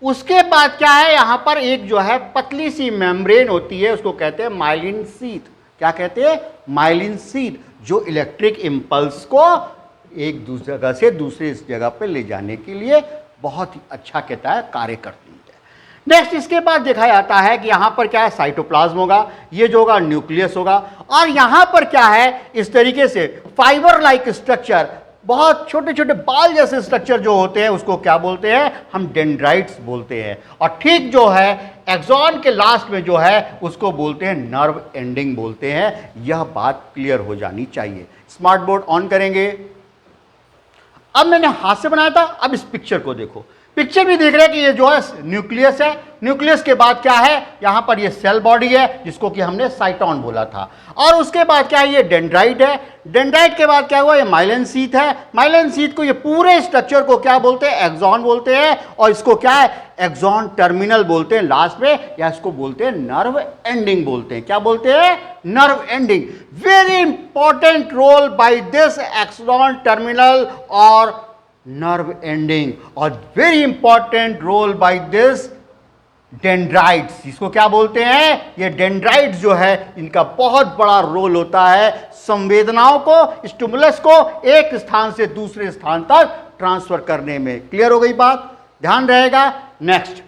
उसके बाद क्या है, यहां पर एक जो है पतली सी मेम्ब्रेन होती है, उसको कहते हैं माइलिन शीथ। क्या कहते हैं, माइलिन शीथ, जो इलेक्ट्रिक इंपल्स को एक दूसरी जगह से दूसरी जगह पे ले जाने के लिए बहुत ही अच्छा कहता है कार्य करती है। नेक्स्ट इसके बाद देखा जाता है कि यहाँ पर क्या है, साइटोप्लाज्म होगा, ये जो होगा न्यूक्लियस होगा, और यहाँ पर क्या है, इस तरीके से फाइबर लाइक स्ट्रक्चर, बहुत छोटे छोटे बाल जैसे स्ट्रक्चर जो होते हैं उसको क्या बोलते हैं, हम डेंड्राइट्स बोलते हैं। और ठीक जो है एक्सॉन के लास्ट में जो है उसको बोलते हैं नर्व एंडिंग बोलते हैं। यह बात क्लियर हो जानी चाहिए। स्मार्ट बोर्ड ऑन करेंगे। अब मैंने हाथ से बनाया था, अब इस पिक्चर को देखो। पिक्चर भी देख रहे हैं कि ये जो है न्यूक्लियस है। न्यूक्लियस के बाद क्या है, यहां पर ये सेल बॉडी है, जिसको कि हमने साइटोन बोला था। और उसके बाद क्या है, ये डेंड्राइट है। डेंड्राइट के बाद क्या हुआ, ये माइलिन शीथ है। माइलिन शीथ को, ये पूरे स्ट्रक्चर को क्या बोलते हैं, एक्सॉन बोलते हैं। और इसको क्या है, एक्सॉन टर्मिनल बोलते हैं लास्ट में, या इसको बोलते हैं नर्व एंडिंग बोलते हैं। क्या बोलते हैं, nerve ending. Very important role by this axon terminal और नर्व एंडिंग, और very important role by this dendrites. इसको क्या बोलते हैं, ये डेंड्राइट्स जो है इनका बहुत बड़ा रोल होता है संवेदनाओं को, स्टिमुलस को एक स्थान से दूसरे स्थान तक ट्रांसफर करने में। क्लियर हो गई बात, ध्यान रहेगा। नेक्स्ट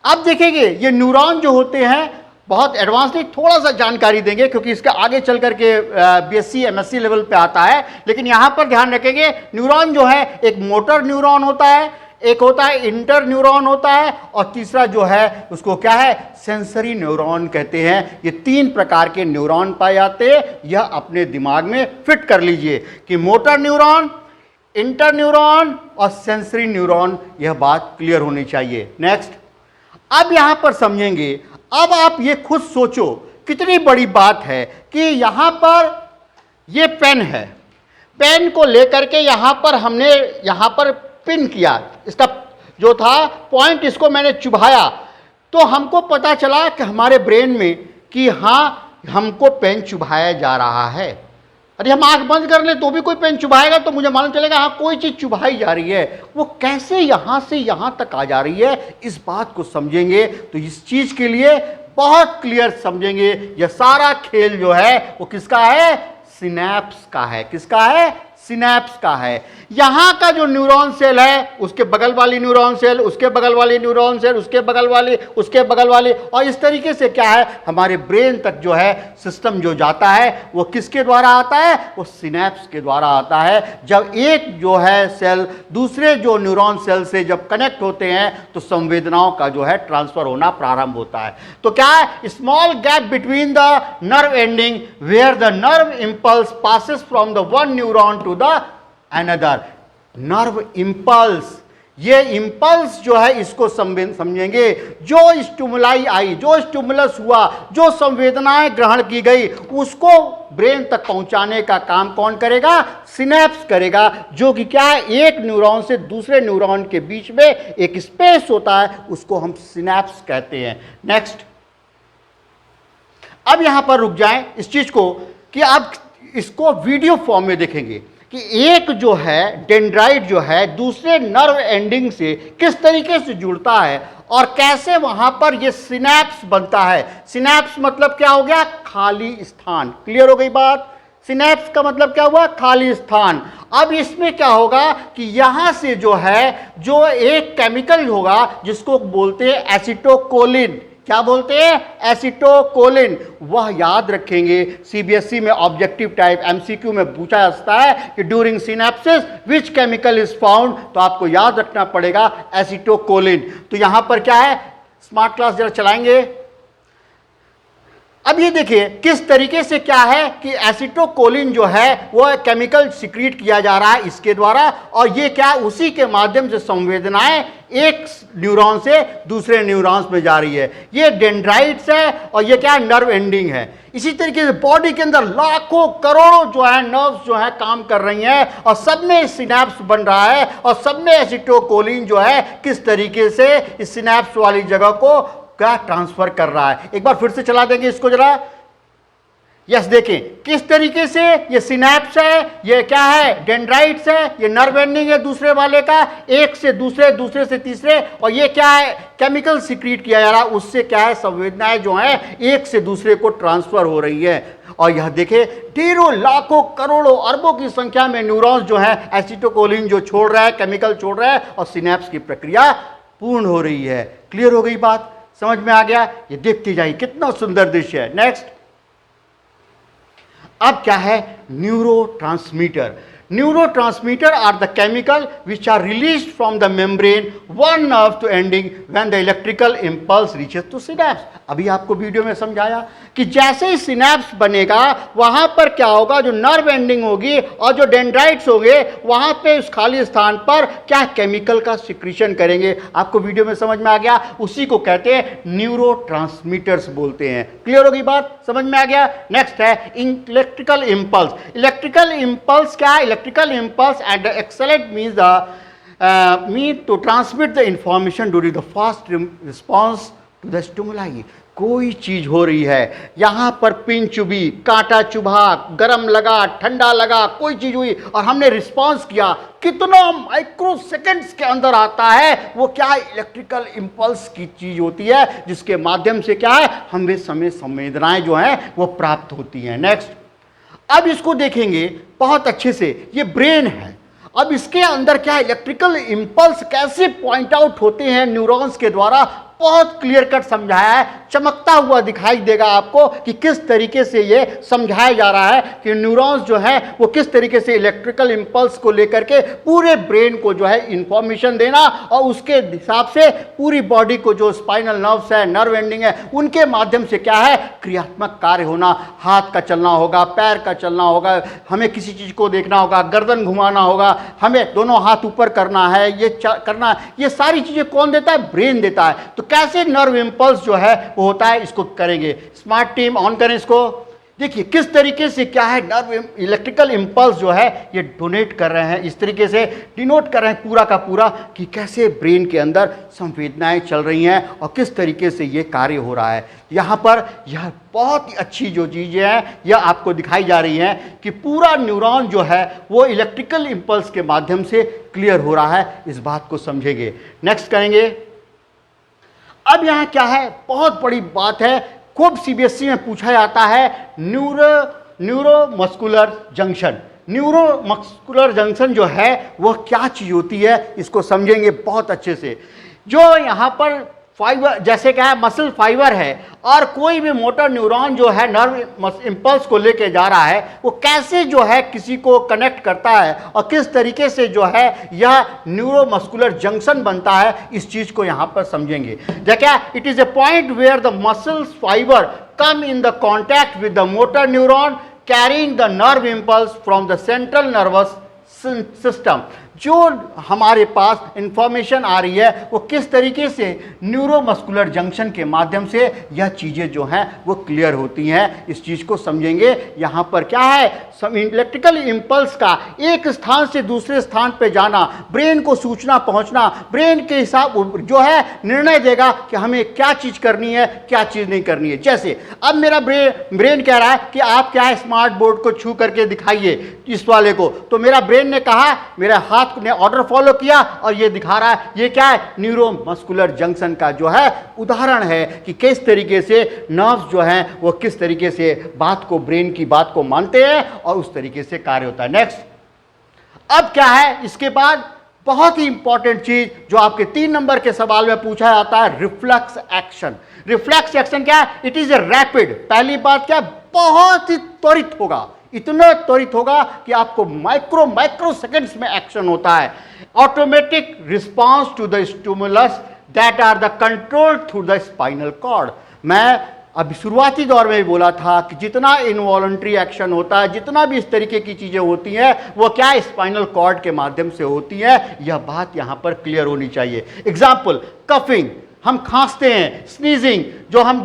अब देखेंगे ये न्यूरॉन जो होते हैं, बहुत एडवांस नहीं, थोड़ा सा जानकारी देंगे क्योंकि इसका आगे चल करके बीएससी एमएससी लेवल पे आता है। लेकिन यहाँ पर ध्यान रखेंगे, न्यूरॉन जो है एक मोटर न्यूरॉन होता है, एक होता है इंटर न्यूरॉन होता है, और तीसरा जो है उसको क्या है, सेंसरी न्यूरॉन कहते हैं। ये 3 प्रकार के न्यूरॉन पाए जाते हैं। यह अपने दिमाग में फिट कर लीजिए कि मोटर न्यूरॉन, इंटर न्यूरॉन और सेंसरी न्यूरॉन। यह बात क्लियर होनी चाहिए। नेक्स्ट अब यहां पर समझेंगे। अब आप ये खुद सोचो कितनी बड़ी बात है कि यहां पर ये पेन है, पेन को लेकर के यहां पर हमने यहां पर पिन किया, इसका जो था पॉइंट, इसको मैंने चुभाया, तो हमको पता चला कि हमारे ब्रेन में कि हाँ हमको पेन चुभाया जा रहा है। अरे हम आंख बंद कर ले तो भी कोई पेन चुभाएगा तो मुझे मालूम चलेगा हाँ कोई चीज़ चुभाई जा रही है। वो कैसे यहाँ से यहाँ तक आ जा रही है, इस बात को समझेंगे तो इस चीज़ के लिए बहुत क्लियर समझेंगे। यह सारा खेल जो है वो किसका है, सिनैप्स का है। किसका है, सिनैप्स का है। यहाँ का जो न्यूरॉन सेल है, उसके बगल वाली न्यूरॉन सेल, उसके बगल वाली न्यूरॉन सेल, उसके बगल वाली, उसके बगल वाली, और इस तरीके से क्या है हमारे ब्रेन तक जो है सिस्टम जो जाता है वो किसके द्वारा आता है, वो सिनैप्स के द्वारा आता है। जब एक जो है सेल दूसरे जो न्यूरॉन सेल से जब कनेक्ट होते हैं तो संवेदनाओं का जो है ट्रांसफर होना प्रारंभ होता है। तो क्या है, small gap between the nerve ending where the nerve impulse passes from the one neuron to the another. Nerve impulse, ये इंपल्स जो है इसको समझेंगे। जो स्टिमुलाई आई, जो स्टिमुलस हुआ, जो संवेदनाएं ग्रहण की गई, उसको ब्रेन तक पहुंचाने का काम कौन करेगा? सिनेप्स करेगा, जो कि क्या है? एक न्यूरॉन से दूसरे न्यूरॉन के बीच में एक स्पेस होता है, उसको हम सिनेप्स कहते हैं। नेक्स्ट, अब यहां पर रुक जाएं इस चीज को कि आप इसको वीडियो फॉर्म में देखेंगे कि एक जो है डेंड्राइट जो है दूसरे नर्व एंडिंग से किस तरीके से जुड़ता है और कैसे वहां पर ये सिनेप्स बनता है। सिनेप्स मतलब क्या हो गया? खाली स्थान। क्लियर हो गई बात? सिनेप्स का मतलब क्या हुआ? खाली स्थान। अब इसमें क्या होगा कि यहां से जो है जो एक केमिकल होगा जिसको बोलते हैं एसिटोकोलिन। क्या बोलते हैं? एसिटोकोलिन। वह याद रखेंगे, सीबीएसई में ऑब्जेक्टिव टाइप एमसीक्यू में पूछा जाता है कि during synapses which chemical is found, तो आपको याद रखना पड़ेगा एसिटोकोलिन। तो यहां पर क्या है? स्मार्ट क्लास जरा चलाएंगे। अब ये देखिए किस तरीके से क्या है कि एसिटोकोलिन जो है वो केमिकल सिक्रीट किया जा रहा है इसके द्वारा, और ये क्या, उसी के माध्यम से संवेदनाएं एक न्यूरॉन से दूसरे न्यूरॉन्स में जा रही है। ये डेंड्राइट्स है और ये क्या, नर्व एंडिंग है। इसी तरीके से बॉडी के अंदर लाखों करोड़ों जो है नर्व्स जो है काम कर रही हैं और सब में सिनेप्स बन रहा है और सब में एसिटोकोलिन जो है किस तरीके से इस सिनेप्स वाली जगह को क्या ट्रांसफर कर रहा है। एक बार फिर से चला देंगे इसको जरा। यस, देखें किस तरीके से ये सिनेप्स है, ये क्या है, डेंड्राइट्स है, ये नर्व एंडिंग है दूसरे वाले का, एक से दूसरे, दूसरे से तीसरे, और ये क्या है, केमिकल सिक्रीट किया जा रहा है, उससे क्या है संवेदनाएं जो है एक से दूसरे को ट्रांसफर हो रही है। और यह देखें ढेरों लाखों करोड़ों अरबों की संख्या में न्यूरॉन्स जो है एसिटोकोलिन जो छोड़ रहा है, केमिकल छोड़ रहा है, और सिनेप्स की प्रक्रिया पूर्ण हो रही है। क्लियर हो गई बात? समझ में आ गया? ये देखते जाइए कितना सुंदर दृश्य है। नेक्स्ट, अब क्या है? Neurotransmitter. Neurotransmitter are the chemical which are released from the membrane one nerve to ending when the electrical impulse reaches to synapse। अभी आपको वीडियो में समझाया कि जैसे ही सिनेप्स बनेगा वहां पर क्या होगा, जो नर्व एंडिंग होगी और जो डेंड्राइट्स होंगे वहां पे उस खाली स्थान पर क्या केमिकल का सिक्रीशन करेंगे। आपको वीडियो में समझ में आ गया? उसी को कहते हैं न्यूरोट्रांसमीटर्स बोलते हैं। क्लियर होगी बात? समझ में आ गया? नेक्स्ट है इलेक्ट्रिकल इंपल्स। इलेक्ट्रिकल इंपल्स क्या है? Electrical impulse and the accelerate means to transmit the information during the fast response to the stimuli। कोई चीज हो रही है, यहां पर पिन चुभी, कांटा चुभा, गरम लगा, ठंडा लगा, कोई चीज हुई और हमने रिस्पांस किया, कितना माइक्रो सेकेंड्स के अंदर आता है, वो क्या है, इलेक्ट्रिकल इंपल्स की चीज होती है, जिसके माध्यम से क्या है, हमें संवेदनाएं जो हैं वो प्राप्त होती हैं। नेक्स्ट, अब इसको देखेंगे बहुत अच्छे से, ये ब्रेन है। अब इसके अंदर क्या है, इलेक्ट्रिकल इंपल्स कैसे पॉइंट आउट होते हैं न्यूरॉन्स के द्वारा, बहुत क्लियर कट समझाया है, चमकता हुआ दिखाई देगा आपको कि किस तरीके से ये समझाया जा रहा है कि न्यूरॉन्स जो है वो किस तरीके से इलेक्ट्रिकल इंपल्स को लेकर के पूरे ब्रेन को जो है इंफॉर्मेशन देना और उसके हिसाब से पूरी बॉडी को जो स्पाइनल नर्व्स है, नर्व एंडिंग है, उनके माध्यम से क्या है क्रियात्मक कार्य होना। हाथ का चलना होगा, पैर का चलना होगा, हमें किसी चीज़ को देखना होगा, गर्दन घुमाना होगा, हमें दोनों हाथ ऊपर करना है, ये करना, ये सारी चीज़ें कौन देता है, ब्रेन देता है। तो कैसे नर्व इंपल्स जो है वो होता है, इसको करेंगे। स्मार्ट टीम ऑन करें इसको। देखिए किस तरीके से क्या है नर्व इलेक्ट्रिकल इंपल्स जो है ये डोनेट कर रहे हैं, इस तरीके से डिनोट कर रहे हैं पूरा का पूरा कि कैसे ब्रेन के अंदर संवेदनाएं चल रही हैं और किस तरीके से ये कार्य हो रहा है। यहाँ पर यह बहुत ही अच्छी जो चीज़ें हैं यह आपको दिखाई जा रही हैं कि पूरा न्यूरॉन जो है वो इलेक्ट्रिकल इंपल्स के माध्यम से क्लियर हो रहा है। इस बात को समझेंगे। नेक्स्ट करेंगे। अब यहाँ क्या है, बहुत बड़ी बात है, खूब सीबीएसई में पूछा जाता है, न्यूरोमस्कुलर जंक्शन। न्यूरोमस्कुलर जंक्शन जो है वह क्या चीज़ होती है, इसको समझेंगे बहुत अच्छे से। जो यहाँ पर फाइबर जैसे क्या है मसल फाइबर है और कोई भी मोटर न्यूरॉन जो है नर्व इंपल्स को लेके जा रहा है, वो कैसे जो है किसी को कनेक्ट करता है और किस तरीके से जो है यह न्यूरोमस्कुलर जंक्शन बनता है, इस चीज़ को यहाँ पर समझेंगे। देखिए, it is a point where the muscles fibre come in the contact with the motor neuron carrying the nerve impulse from the central nervous system. जो हमारे पास इंफॉर्मेशन आ रही है वो किस तरीके से न्यूरोमस्कुलर जंक्शन के माध्यम से यह चीज़ें जो हैं वो क्लियर होती हैं। इस चीज़ को समझेंगे। यहाँ पर क्या है, इलेक्ट्रिकल इम्पल्स का एक स्थान से दूसरे स्थान पे जाना, ब्रेन को सूचना पहुँचना, ब्रेन के हिसाब जो है निर्णय देगा कि हमें क्या चीज़ करनी है, क्या चीज़ नहीं करनी है। जैसे अब मेरा ब्रेन कह रहा है कि आप क्या है स्मार्ट बोर्ड को छू करके दिखाइए इस वाले को, तो मेरा ब्रेन ने कहा, मेरा हाथ ने ऑर्डर फॉलो किया और ये दिखा रहा है। ये क्या है, न्यूरोमस्कुलर जंक्शन का जो है उदाहरण है कि किस तरीके से नर्व्स जो हैं वो किस तरीके से बात को, ब्रेन की बात को मानते हैं और उस तरीके से कार्य होता है। नेक्स्ट, अब क्या है इसके बाद बहुत ही इंपॉर्टेंट चीज जो आपके 3 नंबर के सवाल में पूछा जाता है, रिफ्लेक्स एक्शन। रिफ्लेक्स एक्शन क्या है, इट इज ए रैपिड, पहली बात क्या, बहुत ही त्वरित होगा, इतना त्वरित होगा कि आपको माइक्रो सेकंड्स में एक्शन होता है। Automatic response to the stimulus that are the control through the spinal cord. मैं अभी शुरुआती दौर में भी बोला था कि जितना इनवॉलंटरी एक्शन होता है, जितना भी इस तरीके की चीजें होती हैं वो क्या स्पाइनल कॉर्ड के माध्यम से होती है। यह बात यहां पर क्लियर होनी चाहिए। एग्जाम्पल, कफिंग, हम खांसते हैं, स्नीजिंग जो हम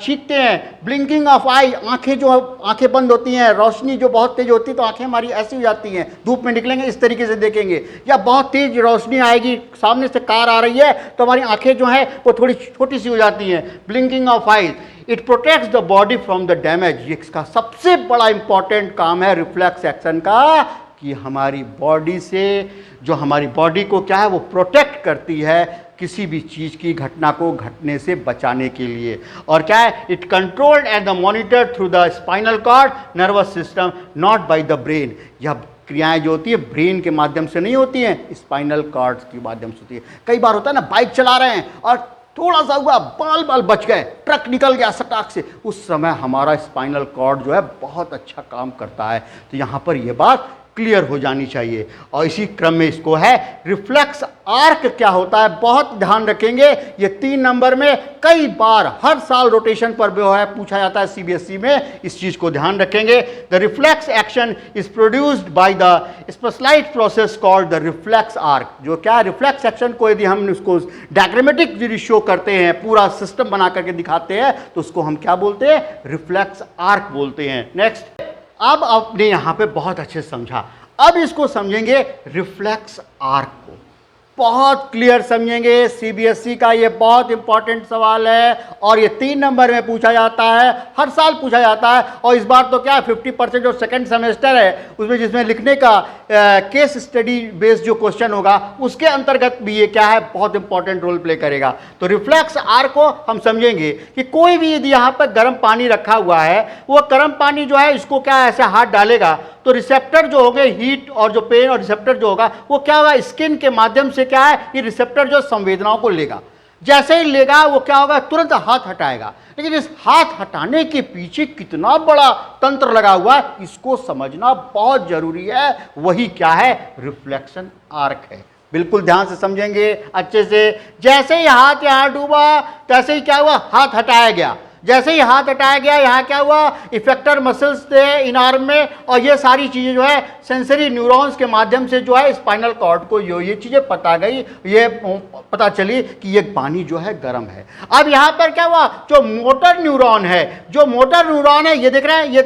छींकते हैं, ब्लिंकिंग ऑफ आई, आंखें बंद होती हैं, रोशनी जो बहुत तेज होती है तो आंखें हमारी ऐसी हो जाती हैं, धूप में निकलेंगे इस तरीके से देखेंगे, या बहुत तेज रोशनी आएगी, सामने से कार आ रही है तो हमारी आंखें जो हैं वो थोड़ी छोटी सी हो जाती हैं, blinking of I. It protects the body from the damage. इसका सबसे बड़ा इंपॉर्टेंट काम है रिफ्लेक्स एक्शन का कि हमारी बॉडी से, जो हमारी बॉडी को क्या है वो प्रोटेक्ट करती है किसी भी चीज़ की घटना को घटने से बचाने के लिए। और क्या है, it controlled and the monitor through the spinal cord nervous system, not by the brain. यह क्रियाएं जो होती है ब्रेन के माध्यम से नहीं होती हैं, स्पाइनल कॉर्ड के माध्यम से होती है। कई बार होता है ना, बाइक चला रहे हैं और थोड़ा सा हुआ, बाल बच गए, ट्रक निकल गया सटाक से, उस समय हमारा स्पाइनल कॉर्ड जो है बहुत अच्छा काम करता है। तो यहाँ पर यह बात क्लियर हो जानी चाहिए। और इसी क्रम में इसको है रिफ्लेक्स आर्क क्या होता है, बहुत ध्यान रखेंगे। ये 3 नंबर में कई बार हर साल रोटेशन पर जो है पूछा जाता है सीबीएसई में, इस चीज को ध्यान रखेंगे। The reflex action is produced by the specialised process called the reflex arc. जो क्या रिफ्लेक्स एक्शन को यदि हम उसको डायग्रामेटिक यदि शो करते हैं, पूरा सिस्टम बना करके दिखाते हैं, तो उसको हम क्या बोलते हैं, रिफ्लेक्स आर्क बोलते हैं। नेक्स्ट, अब आपने यहां पे बहुत अच्छे से समझा, अब इसको समझेंगे रिफ्लेक्स आर्क को, बहुत क्लियर समझेंगे। सीबीएसई का ये बहुत इंपॉर्टेंट सवाल है और ये 3 नंबर में पूछा जाता है, हर साल पूछा जाता है। और इस बार तो क्या 50% जो सेकंड सेमेस्टर है उसमें, जिसमें लिखने का केस स्टडी बेस्ड जो क्वेश्चन होगा उसके अंतर्गत भी ये क्या है बहुत इंपॉर्टेंट रोल प्ले करेगा। तो रिफ्लेक्स आर्क को हम समझेंगे कि कोई भी यदि यहाँ पर गर्म पानी रखा हुआ है, वो गर्म पानी जो है इसको क्या ऐसे हाथ डालेगा तो रिसेप्टर जो होंगे हीट और जो पेन, और रिसेप्टर जो होगा वो क्या होगा, स्किन के माध्यम से क्या है ये रिसेप्टर जो संवेदनाओं को लेगा, जैसे ही लेगा वो क्या होगा, तुरंत हाथ हटाएगा। लेकिन इस हाथ हटाने के पीछे कितना बड़ा तंत्र लगा हुआ है, इसको समझना बहुत जरूरी है। वही क्या है, रिफ्लेक्शन आर्क है। बिल्कुल ध्यान से समझेंगे अच्छे से। जैसे ही हाथ यहां डूबा तैसे ही क्या हुआ, हाथ हटाया गया। जैसे ही हाथ हटाया गया, यहाँ क्या हुआ, इफेक्टर मसल्स थे इन आर्म में, और ये सारी चीज़ें जो है सेंसरी न्यूरॉन्स के माध्यम से जो है स्पाइनल कॉर्ड को ये चीज़ें पता गई, ये पता चली कि ये पानी जो है गर्म है। अब यहाँ पर क्या हुआ, जो मोटर न्यूरॉन है, ये देख रहे हैं, ये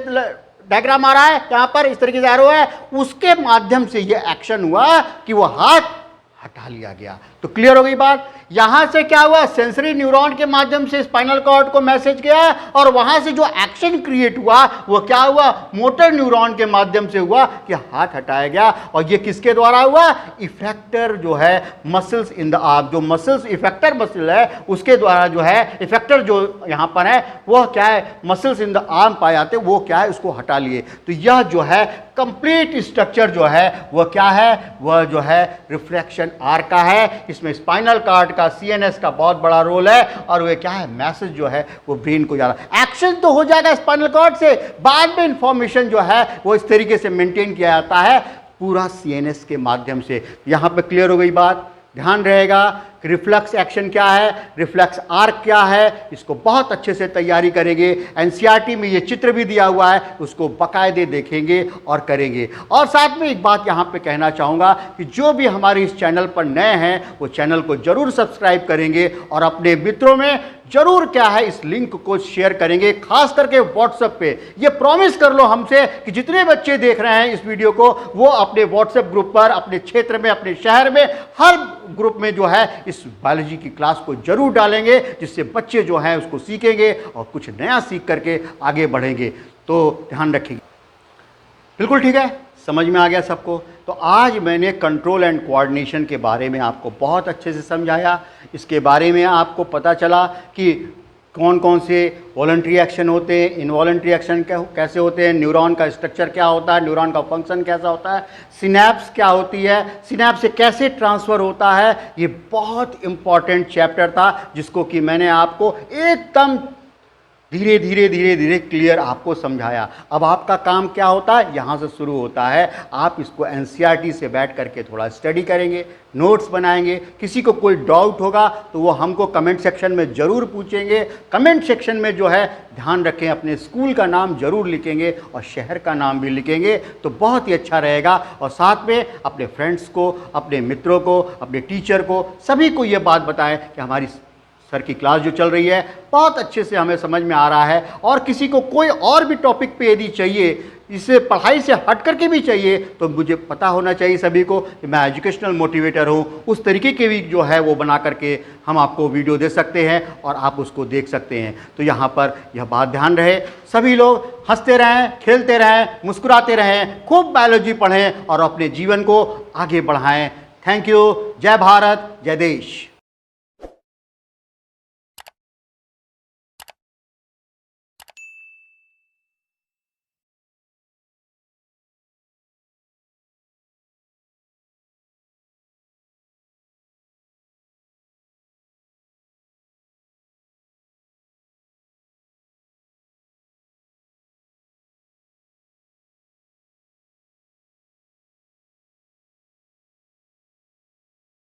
डायग्राम आ रहा है यहाँ पर इस तरीके से एरो है, उसके माध्यम से ये एक्शन हुआ कि वो हाथ हटा लिया गया। तो क्लियर हो गई बात। यहां से क्या हुआ, सेंसरी न्यूरॉन के माध्यम से स्पाइनल कॉर्ड को मैसेज गया और वहां से जो एक्शन क्रिएट हुआ वो क्या हुआ, मोटर न्यूरॉन के माध्यम से हुआ कि हाथ हटाया गया। और ये किसके द्वारा हुआ, इफेक्टर जो है मसल्स इन द आर्म, जो मसल्स इफेक्टर मसल है उसके द्वारा जो है, इफेक्टर जो यहां पर है वो क्या है, मसल्स इन द आर्म पाए जाते, वो क्या है उसको हटा लिए। तो यह जो है कंप्लीट स्ट्रक्चर जो है वह क्या है, वह जो है रिफ्लेक्शन आर्क का है। इसमें स्पाइनल कॉर्ड का, सीएनएस का बहुत बड़ा रोल है और वह क्या है, मैसेज जो है वो ब्रेन को जा रहा है। एक्शन तो हो जाएगा स्पाइनल कॉर्ड से, बाद में इंफॉर्मेशन जो है वो इस तरीके से मेंटेन किया जाता है पूरा सीएनएस के माध्यम से। यहां पे क्लियर हो गई बात, ध्यान रहेगा। कि रिफ्लेक्स एक्शन क्या है, रिफ्लेक्स आर्क क्या है, इसको बहुत अच्छे से तैयारी करेंगे। एनसीईआरटी में ये चित्र भी दिया हुआ है, उसको बाकायदे देखेंगे और करेंगे। और साथ में एक बात यहाँ पे कहना चाहूँगा कि जो भी हमारे इस चैनल पर नए हैं वो चैनल को जरूर सब्सक्राइब करेंगे और अपने मित्रों में जरूर क्या है इस लिंक को शेयर करेंगे, खास करके व्हाट्सएप पे। ये प्रॉमिस कर लो हमसे कि जितने बच्चे देख रहे हैं इस वीडियो को वो अपने व्हाट्सएप ग्रुप पर, अपने क्षेत्र में, अपने शहर में, हर ग्रुप में जो है इस बायोलॉजी की क्लास को जरूर डालेंगे, जिससे बच्चे जो हैं उसको सीखेंगे और कुछ नया सीख करके आगे बढ़ेंगे। तो ध्यान रखेंगे। बिल्कुल ठीक है, समझ में आ गया सबको। तो आज मैंने कंट्रोल एंड कोऑर्डिनेशन के बारे में आपको बहुत अच्छे से समझाया। इसके बारे में आपको पता चला कि कौन कौन से वॉलंटरी एक्शन होते हैं, इनवॉलंटरी एक्शन कैसे होते हैं, न्यूरॉन का स्ट्रक्चर क्या होता है, न्यूरॉन का फंक्शन कैसा होता है, सिनैप्स क्या होती है, सिनैप्स से कैसे ट्रांसफ़र होता है। ये बहुत इंपॉर्टेंट चैप्टर था जिसको कि मैंने आपको एकदम धीरे धीरे धीरे धीरे क्लियर आपको समझाया। अब आपका काम क्या होता है, यहाँ से शुरू होता है। आप इसको एनसीईआरटी से बैठ करके थोड़ा स्टडी करेंगे, नोट्स बनाएंगे। किसी को कोई डाउट होगा तो वो हमको कमेंट सेक्शन में ज़रूर पूछेंगे। कमेंट सेक्शन में जो है ध्यान रखें, अपने स्कूल का नाम ज़रूर लिखेंगे और शहर का नाम भी लिखेंगे तो बहुत ही अच्छा रहेगा। और साथ में अपने फ्रेंड्स को, अपने मित्रों को, अपने टीचर को, सभी को ये बात बताएं कि हमारी सर की क्लास जो चल रही है बहुत अच्छे से हमें समझ में आ रहा है। और किसी को कोई और भी टॉपिक पे यदि चाहिए, इसे पढ़ाई से हट करके भी चाहिए, तो मुझे पता होना चाहिए सभी को कि मैं एजुकेशनल मोटिवेटर हूँ। उस तरीके के भी जो है वो बना करके हम आपको वीडियो दे सकते हैं और आप उसको देख सकते हैं। तो यहाँ पर यह बात ध्यान रहे, सभी लोग हंसते रहें, खेलते रहें, मुस्कुराते रहें, खूब बायोलॉजी पढ़ें और अपने जीवन को आगे बढ़ाएं। Thank you. जय भारत, जय देश।